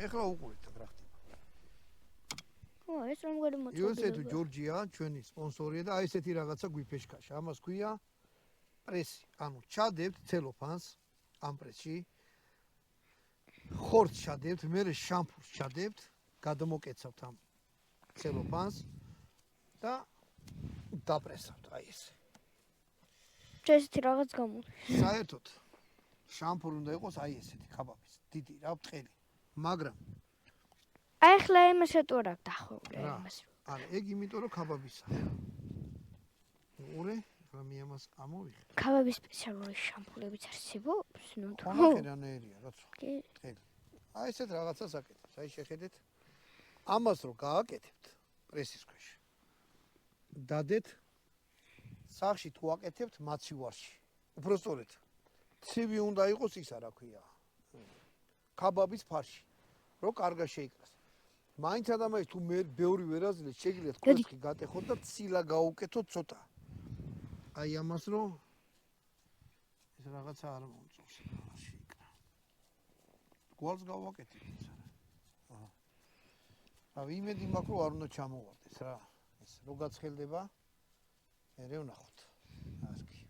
ეხლა უყურეთ რა ხდება. ეს რომელი მოწყობილება. USA თუ ჯორჯია ჩვენი სპონსორია და აი ესეთი რაღაცა გვიფეშქაშა. ამას ქვია პრესი. ანუ ჩადებთ ცელოფანს ამ პრესში. ხორცს ჩადებთ, მერე შამპურს ჩადებთ, გადმოკეცავთ ამ ცელოფანს და დაპრესავთ აი ესე. ესეთი რაღაც გამოდის. საერთოდ შამპური უნდა იყოს აი ესეთი ქაბაბის, დიდი რა ბრტყელი. მაგრამ აი ახლა იმას ეტყორ აქ დახოვლე იმას. არა, ეგ იმიტომ რომ ქაბაბისაა. უყურე, ახლა მე ამას ამოვიღე. ქაბაბის სპეციალური შამპურებიც არსებობს? ნუ თუ. ხონახერანერია, როცა. კი. ხედი. აი ესეთ რაღაცას აკეთებს. აი შეხედეთ. ამას რო გააკეთებთ პრესის ქვეშ. დადეთ სახში თუ აკეთებთ მაცივარში. უბრალოდ ცივი უნდა იყოს ისა რა ქვია. ქაბაბის ფარში. რო კარგა შეიკრას. მაინც ადამიანს თუ მე ბევრი ვერაზილეთ შეგიძლიათ კვერცხი გატეხოთ და ცილა გაუკეთოთ ცოტა. აი ამას რო ეს რაღაცა არ მომწონს შეიკრა. გვალს გავაკეთებ ის არა. აჰა. რავი იმედი მაქვს რომ არ უნდა ჩამოვარდეს რა. ეს რო გაცხელდება მე ვნახოთ. ასკი.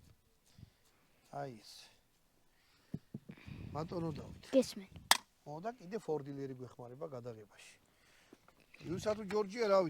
აი ეს. ბატონო დავით. გესმენ. და კიდე ფორდილერი გვეხმარება გადაღებაში. USA თუ ჯორჯია რავი